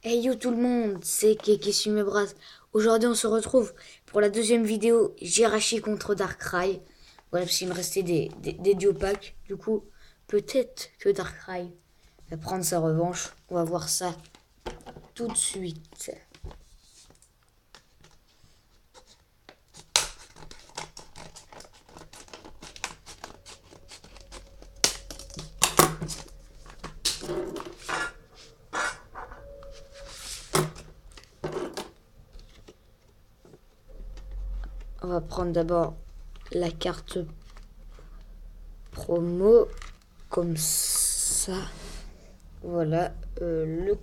Hey yo tout le monde, c'est Keke Sumebras. Aujourd'hui on se retrouve pour la deuxième vidéo Jirachi contre Darkrai. Voilà, parce qu'il me restait des duo packs. Du coup, peut-être que Darkrai va prendre sa revanche. On va voir ça tout de suite. On va prendre d'abord la carte promo, comme ça. Voilà, le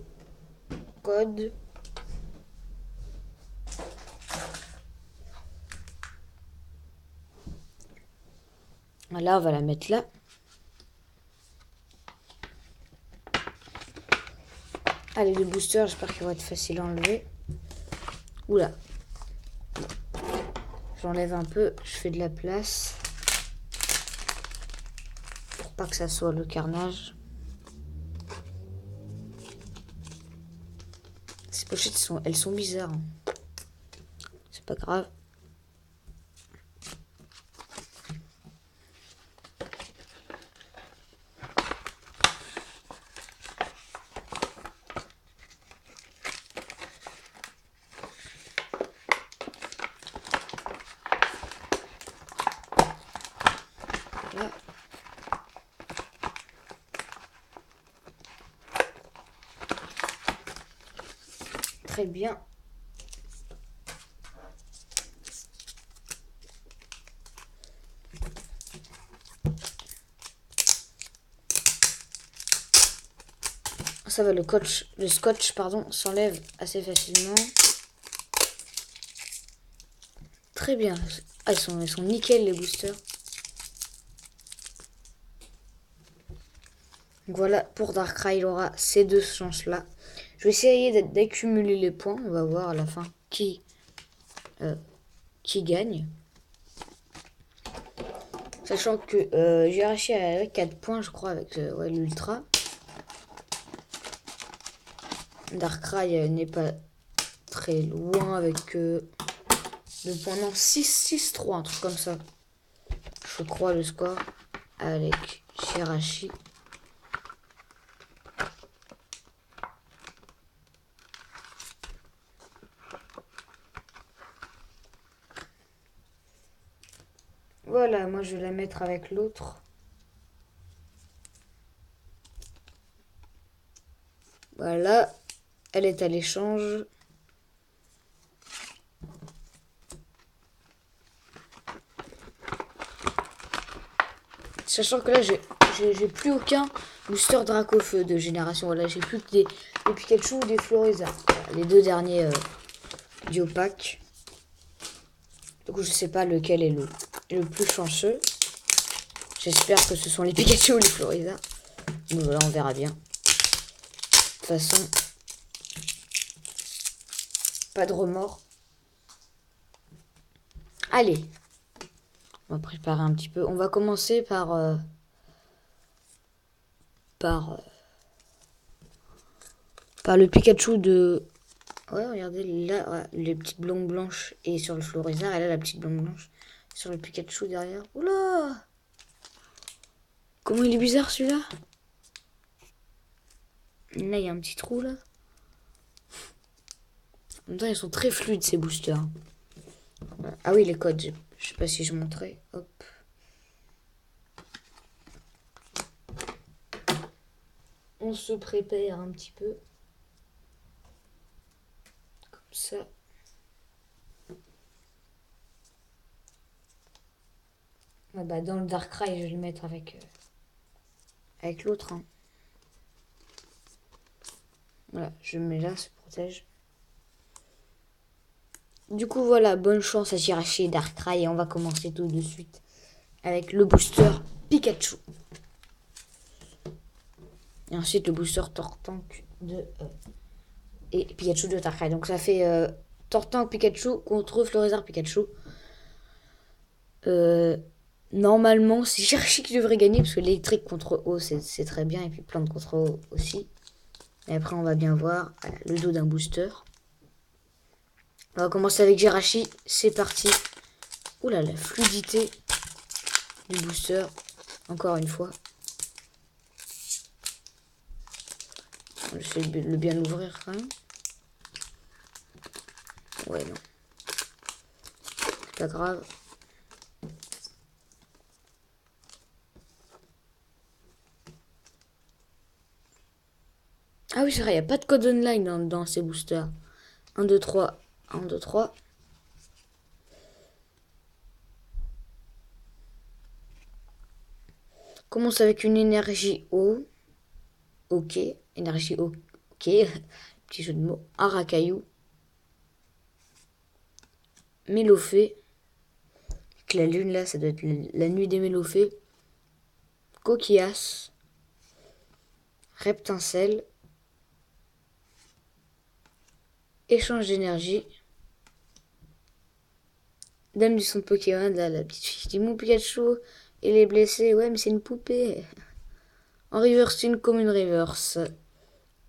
code. Voilà, on va la mettre là. Allez, le booster, j'espère qu'il va être facile à enlever. Oula. J'enlève un peu, je fais de la place. Pour pas que ça soit le carnage. Ces pochettes, elles sont bizarres. C'est pas grave. Là. Très bien. Ça va, le scotch pardon, s'enlève assez facilement. Très bien. Ah, ils sont nickel les boosters. Donc voilà, pour Darkrai, il aura ces deux chances-là. Je vais essayer d'accumuler les points. On va voir à la fin qui gagne. Sachant que j'ai arraché à 4 points, je crois, avec l'ultra. Darkrai n'est pas très loin avec le point. Non, 6-6-3, un truc comme ça. Je crois le score avec Jirachi. Voilà, moi je vais la mettre avec l'autre. Voilà, elle est à l'échange. Sachant que là, j'ai plus aucun booster Dracofeu de génération. Voilà, j'ai plus que des Pikachu ou des Floreza. Voilà, les deux derniers Diopac. Du coup, je sais pas lequel est le plus chanceux. J'espère que ce sont les Pikachu ou les Floreza. Donc voilà, on verra bien. De toute façon, pas de remords. Allez, on va préparer un petit peu. On va commencer par le Pikachu de... Ouais, regardez, là, ouais, les petites blondes blanches et sur le Florizard. Et là, la petite blonde blanche sur le Pikachu derrière. Oula! Comment il est bizarre, celui-là? Là, il y a un petit trou, là. En même temps, ils sont très fluides, ces boosters. Ah oui, les codes. Je sais pas si je montrais. Hop. On se prépare un petit peu. Comme ça. Ah bah, dans le Darkrai, je vais le mettre avec l'autre. Hein. Voilà, je me mets là, se protège. Du coup, voilà, bonne chance à Jirachi et Darkrai. Et on va commencer tout de suite avec le booster Pikachu. Et ensuite, le booster Tortank et Pikachu de Darkrai. Donc, ça fait Tortank Pikachu contre Florizard Pikachu. Normalement, c'est Jirachi qui devrait gagner parce que l'électrique contre eau, c'est très bien. Et puis plante contre eau aussi. Et après, on va bien voir le dos d'un booster. On va commencer avec Jirachi. C'est parti. Oula, la fluidité du booster. Encore une fois. J'essaie de le bien l'ouvrir quand même. Ouais, non. C'est pas grave. Ah oui, c'est vrai, il n'y a pas de code online dans ces boosters. 1, 2, 3. 1, 2, 3. Commence avec une énergie eau. Ok. Énergie eau. Ok. Petit jeu de mots. Arakayu. Mélofée. Avec la lune là, ça doit être la nuit des Mélofées. Coquillas. Reptincelle. Échange d'énergie. Dame du son de Pokémon, là, la petite fille qui dit mon Pikachu, il est blessé. Ouais, mais c'est une poupée. En reverse, une commune reverse.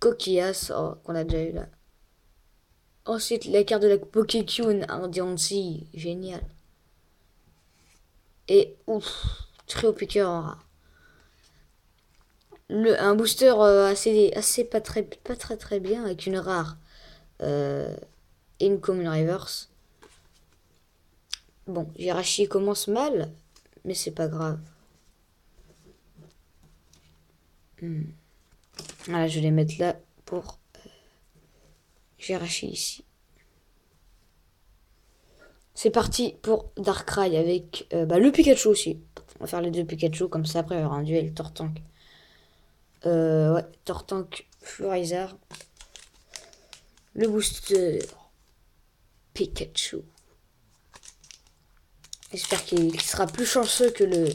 Coquillas, oh, qu'on a déjà eu là. Ensuite, la carte de la Pokécune en Diancie, génial. Et ouf, Trio Piqueur en rare. Un booster assez pas très bien avec une rare et une commune reverse. Bon, Jirachi commence mal, mais c'est pas grave. Voilà, je vais les mettre là pour Jirachi ici. C'est parti pour Darkrai avec le Pikachu aussi. On va faire les deux Pikachu, comme ça après il y aura un duel Tortank. Ouais, Tortank Florizard. Le booster Pikachu. J'espère qu'il sera plus chanceux que le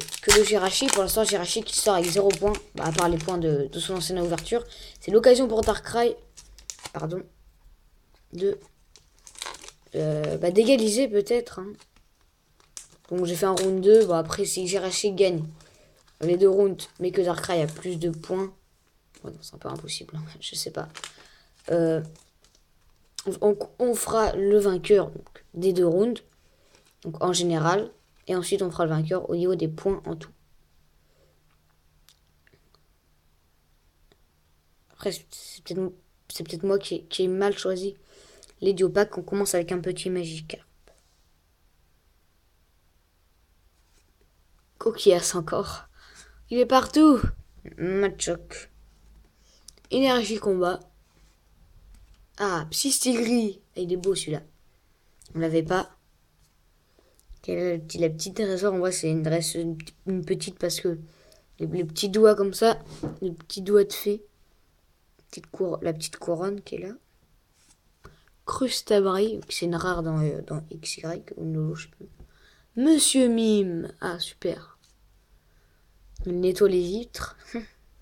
Jirachi. Pour l'instant, Jirachi qui sort avec 0 points, à part les points de son ancienne ouverture. C'est l'occasion pour Darkrai, de d'égaliser peut-être. Hein. Donc j'ai fait un round 2. Bon, après, si Jirachi gagne les 2 rounds, mais que Darkrai a plus de points. Ouais, c'est un peu impossible, hein, je sais pas. On fera le vainqueur donc, des 2 rounds. Donc en général. Et ensuite, on fera le vainqueur au niveau des points en tout. Après, c'est peut-être moi qui ai mal choisi les duo packs. On commence avec un petit Magikarp. Coquillas encore. Il est partout. Machoc. Énergie combat. Ah, Psystigris. Il est beau celui-là. On l'avait pas. La petite dresseur, en vrai, c'est une petite parce que les petits doigts comme ça, les petits doigts de fée. La petite couronne qui est là. Crustabri, c'est une rare dans XY ou Nolo, je sais plus. Monsieur Mime, ah super. Il nettoie les vitres.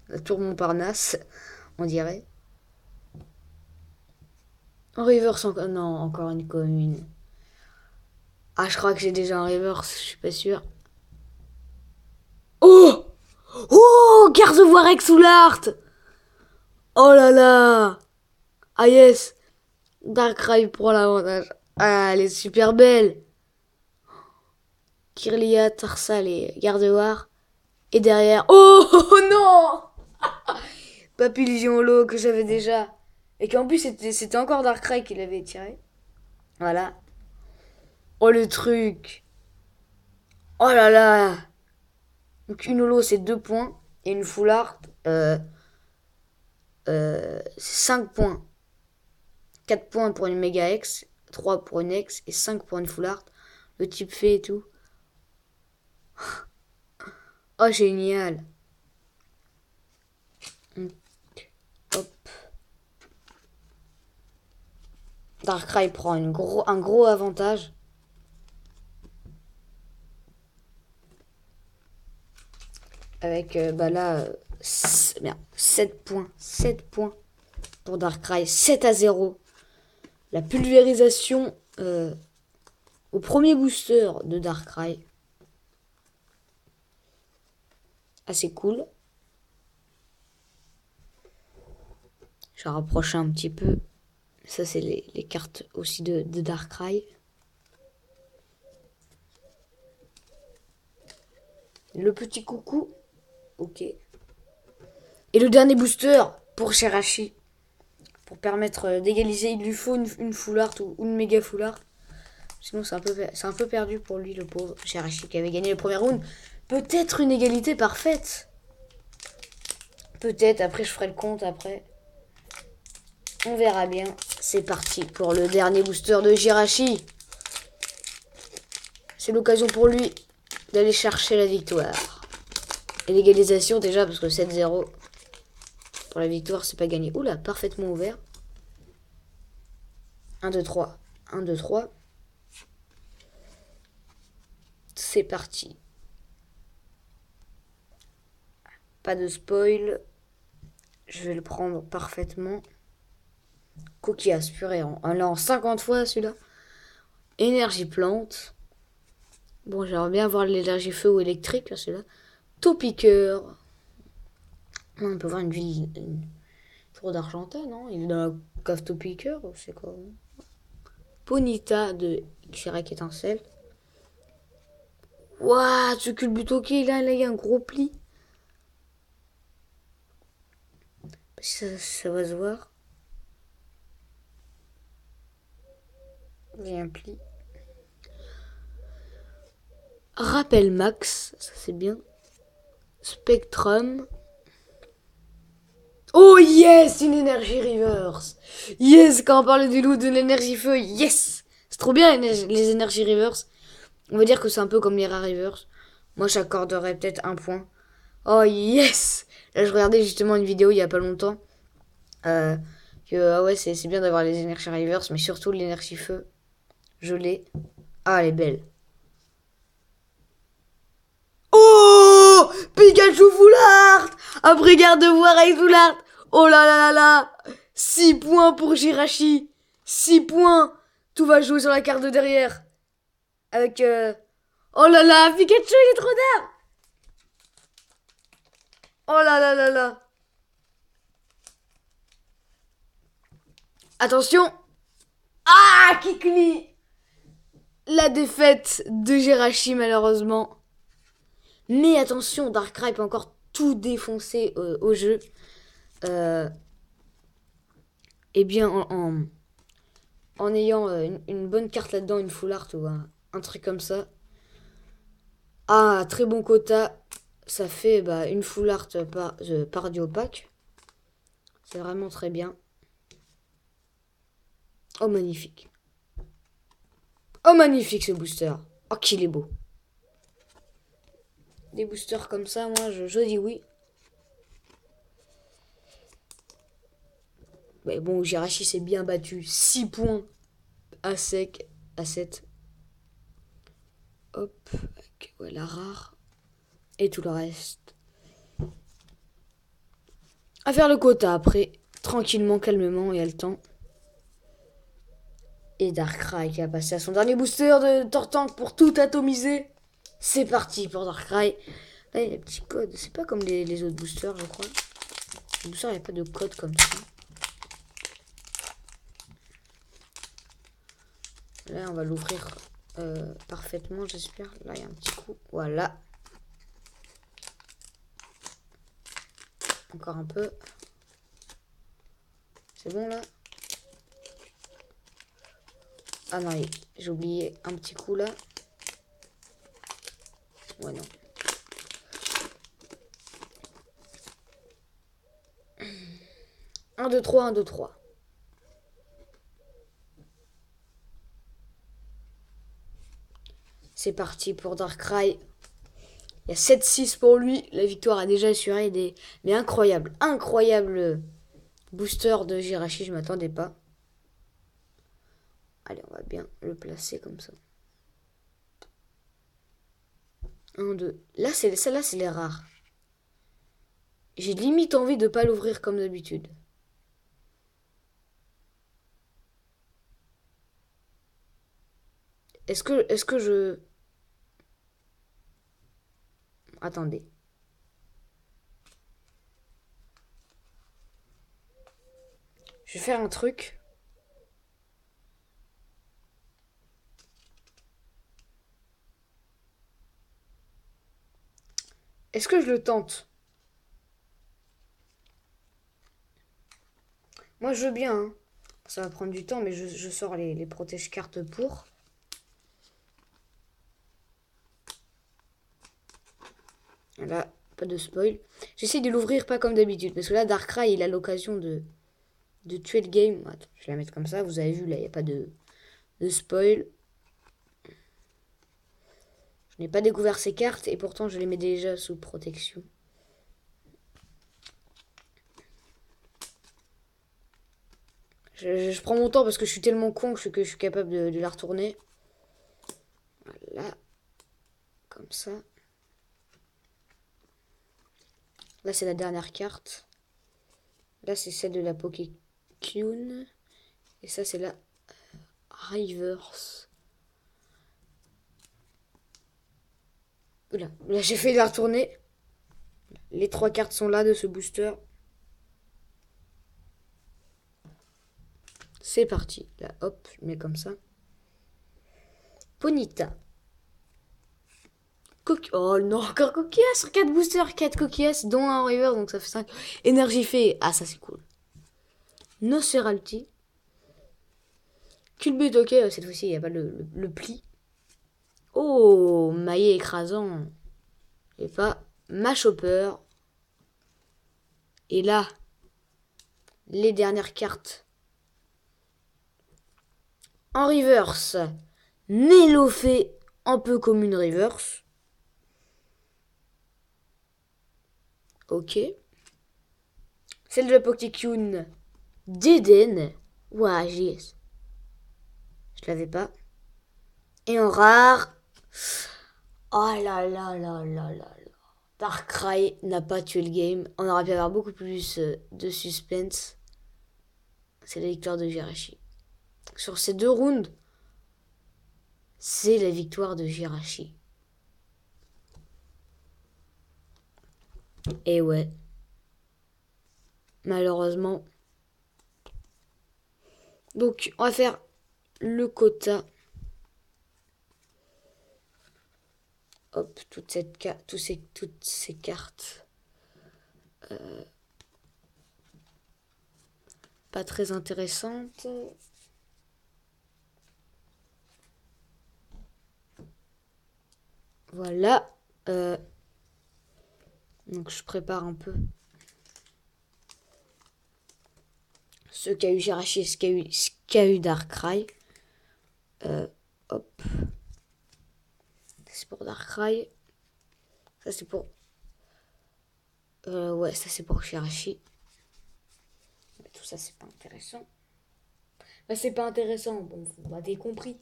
La tour Montparnasse, on dirait. En reverse, non, encore une commune. Ah, je crois que j'ai déjà un reverse, je suis pas sûr. Oh! Oh! Gardevoir Exoulart! Oh là là! Ah yes! Darkrai prend l'avantage. Ah, elle est super belle! Kirlia, Tarsal et Gardevoir. Et derrière... Oh, non! Papillion Holo que j'avais déjà. Et qu'en plus, c'était encore Darkrai qui l'avait tiré. Voilà. Oh, le truc! Oh là là! Donc, une Holo, c'est 2 points. Et une Full Art, c'est 5 points. 4 points pour une Mega X, 3 pour une X et 5 pour une Full Art. Le type fait et tout. Oh, génial! Hop. Darkrai prend un gros avantage. Avec là 7 points. 7 points pour Darkrai. 7-0. La pulvérisation au premier booster de Darkrai. Assez cool. Je vais rapprocher un petit peu. Ça, c'est les cartes aussi de Darkrai. Le petit coucou. Ok. Et le dernier booster pour Jirachi. Pour permettre d'égaliser, il lui faut une full art ou une méga full art. Sinon, c'est un peu perdu pour lui, le pauvre Jirachi qui avait gagné le premier round. Peut-être une égalité parfaite. Peut-être, après je ferai le compte après. On verra bien. C'est parti pour le dernier booster de Jirachi. C'est l'occasion pour lui d'aller chercher la victoire. Et l'égalisation déjà, parce que 7-0 pour la victoire, c'est pas gagné. Oula, parfaitement ouvert. 1, 2, 3. 1, 2, 3. C'est parti. Pas de spoil. Je vais le prendre parfaitement. Coquillage purée en 50 fois celui-là. Énergie plante. Bon, j'aimerais bien avoir l'énergie feu ou électrique, celui-là. Taupiqueur. On peut voir une tour d'Argentin, non? Il est dans la cave Taupiqueur, c'est quoi? Ponita de Chirac étincelle. Waouh, ce culbutoki, là, il y a un gros pli. Ça va se voir. Il y a un pli. Rappel max, ça c'est bien. Spectrum. Oh yes, une énergie reverse. Yes, quand on parle du loup de l'énergie feu, yes. C'est trop bien les énergies reverse. On va dire que c'est un peu comme les rares reverse. Moi j'accorderais peut-être un point. Oh yes. Là je regardais justement une vidéo il y a pas longtemps. Ah ouais c'est bien d'avoir les énergies reverse, mais surtout l'énergie feu. Je l'ai. Ah elle est belle. Oh, Pikachu full art. Après Gardevoir avec full art. Oh là là là là. 6 points pour Jirachi. 6 points. Tout va jouer sur la carte de derrière. Avec... Oh là là, Pikachu, il est trop tard. Oh là là là là. Attention. Ah, Kikli. La défaite de Jirachi, malheureusement. Mais attention, Darkrai peut encore tout défoncer au jeu. Eh bien, en ayant une bonne carte là-dedans, une full art ou un truc comme ça. Ah, très bon quota. Ça fait une full art par duo pack. C'est vraiment très bien. Oh, magnifique. Oh, magnifique ce booster. Oh, qu'il est beau. Des boosters comme ça, moi, je dis oui. Mais bon, Jirachi s'est bien battu. 6 points à sec, à 7. Hop, avec la rare. Et tout le reste. À faire le quota après. Tranquillement, calmement, il y a le temps. Et Darkrai qui a passé à son dernier booster de Tortank pour tout atomiser. C'est parti pour Darkrai. Là, il y a un petit code. C'est pas comme les autres boosters, je crois. Les boosters, il n'y a pas de code comme ça. Là, on va l'ouvrir parfaitement, j'espère. Là, il y a un petit coup. Voilà. Encore un peu. C'est bon, là? Ah non, j'ai oublié un petit coup, là. Ouais, non. Un, deux, trois, 1, 2, 3. C'est parti pour Darkrai. Il y a 7-6 pour lui. La victoire est déjà assurée. Mais incroyable. Incroyable booster de Jirachi. Je m'attendais pas. Allez, on va bien le placer comme ça. 1, 2. Là, celle-là, c'est les rares. J'ai limite envie de pas l'ouvrir comme d'habitude. Est-ce que je... Je vais faire un truc. Est-ce que je le tente? Moi, je veux bien. Hein. Ça va prendre du temps, mais je sors les protège-cartes pour. Là, pas de spoil. J'essaie de l'ouvrir pas comme d'habitude. Parce que là, Darkrai, il a l'occasion de tuer le game. Attends, je vais la mettre comme ça. Vous avez vu, là, il n'y a pas de spoil. Je n'ai pas découvert ces cartes et pourtant, je les mets déjà sous protection. Je prends mon temps parce que je suis tellement con que je suis capable de la retourner. Voilà. Comme ça. Là, c'est la dernière carte. Là, c'est celle de la Pokécune. Et ça, c'est la Reverse. Oula, là, j'ai fait la retourner. Les 3 cartes sont là de ce booster. C'est parti. Là, hop, je mets comme ça. Ponyta. Oh non, encore Coquillas sur 4 boosters, 4 Coquillas, dont un River, donc ça fait 5. Énergie fait. Ah, ça c'est cool. Noceralti. Culbut, ok, cette fois-ci, il n'y a pas le pli. Oh, maillet écrasant. Et pas Machopper. Et là, les dernières cartes. En reverse, Nélofé, un peu comme une reverse. Ok. Celle de la Pokécune, d'Eden. Ouah, JS. Je l'avais pas. Et en rare. Oh là là là là là là. Darkrai n'a pas tué le game. On aurait pu avoir beaucoup plus de suspense. C'est la victoire de Jirachi. Sur ces 2 rounds, c'est la victoire de Jirachi. Et ouais. Malheureusement. Donc, on va faire le quota. Hop, toutes ces cartes. Pas très intéressantes. Voilà. Donc je prépare un peu ce qu'a eu Jirachi et ce qu'a eu Darkrai. Hop. C'est pour Darkrai. Ça c'est pour... ouais, ça c'est pour Jirachi. Mais tout ça c'est pas intéressant. Bah, c'est pas intéressant. Bon, vous m'avez compris.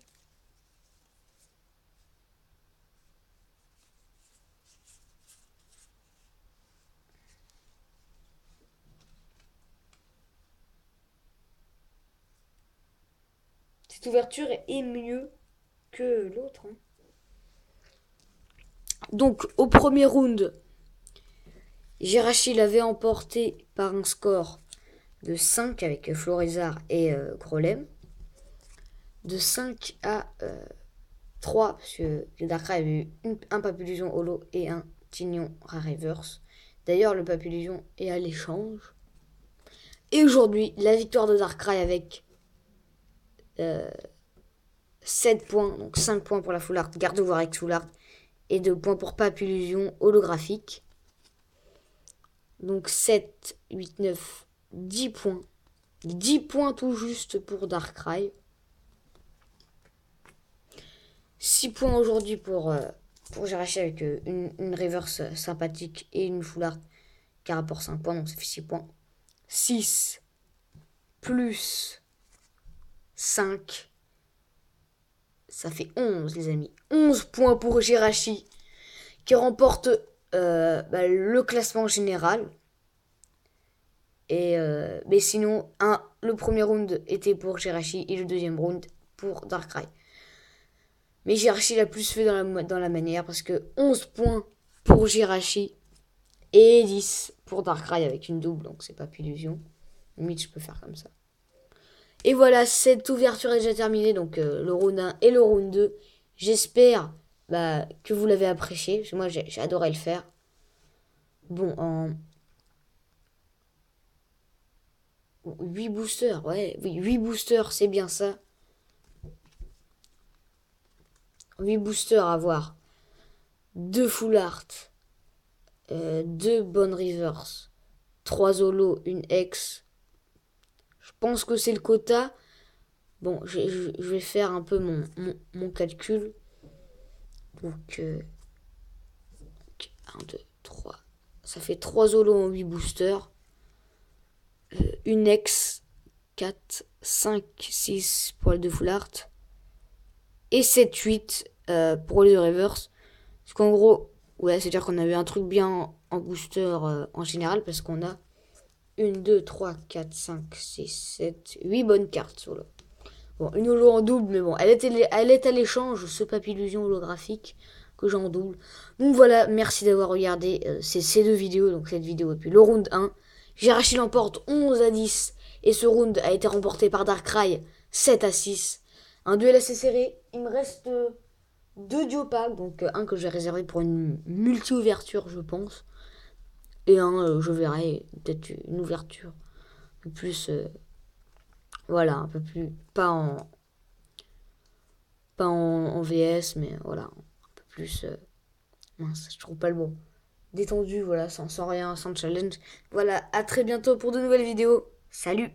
Cette ouverture est mieux que l'autre. Hein. Donc, au premier round, Jirachi l'avait emporté par un score de 5 avec Florizard et Grolem. De 5 à 3, parce que Darkrai avait eu un Papillusion Holo et un Tignon Rare Reverse. D'ailleurs, le Papillusion est à l'échange. Et aujourd'hui, la victoire de Darkrai avec 7 points, donc 5 points pour la Full Art, Gardevoir avec Full Art, et 2 points pour Papillusion holographique. Donc 7, 8, 9, 10 points. 10 points tout juste pour Darkrai. 6 points aujourd'hui pour Jirachi avec une reverse sympathique et une full art qui rapporte 5 points, donc ça fait 6 points. 6 plus 5, ça fait 11 les amis. 11 points pour Jirachi qui remporte le classement général. Et mais sinon, le premier round était pour Jirachi et le deuxième round pour Darkrai. Mais Jirachi l'a plus fait dans la manière parce que 11 points pour Jirachi et 10 pour Darkrai avec une double, donc c'est pas Papillusion. Limite, je peux faire comme ça. Et voilà, cette ouverture est déjà terminée, donc le round 1 et le round 2. J'espère que vous l'avez apprécié, parce que moi j'ai adoré le faire. Bon, en 8 boosters, ouais, oui, 8 boosters, c'est bien ça. 8 boosters à voir. 2 full art, 2 bonnes reverse, 3 holo, une ex. Je pense que c'est le quota. Bon, je vais faire un peu mon calcul. Donc, 1, 2, 3. Ça fait 3 holos en 8 boosters. Une ex, 4, 5, 6 pour les 2 full art. Et 7, 8 pour les 2 reverse. Parce qu'en gros, ouais, c'est-à-dire qu'on a eu un truc bien en booster en général. Parce qu'on a 1, 2, 3, 4, 5, 6, 7, 8 bonnes cartes solo. Bon, une holo en double, mais bon, elle est à l'échange, ce papillusion holographique que j'ai en double. Donc voilà, merci d'avoir regardé ces deux vidéos, donc cette vidéo et puis le round 1. Jirachi l'emporte 11 à 10, et ce round a été remporté par Darkrai 7 à 6. Un duel assez serré, il me reste deux duopacks, donc un que j'ai réservé pour une multi-ouverture, je pense, et un, je verrai, peut-être une ouverture un peu plus, voilà, un peu plus, pas en VS, mais voilà, un peu plus. Mince, je trouve pas le mot. Détendu, voilà, sans rien, sans challenge. Voilà, à très bientôt pour de nouvelles vidéos. Salut!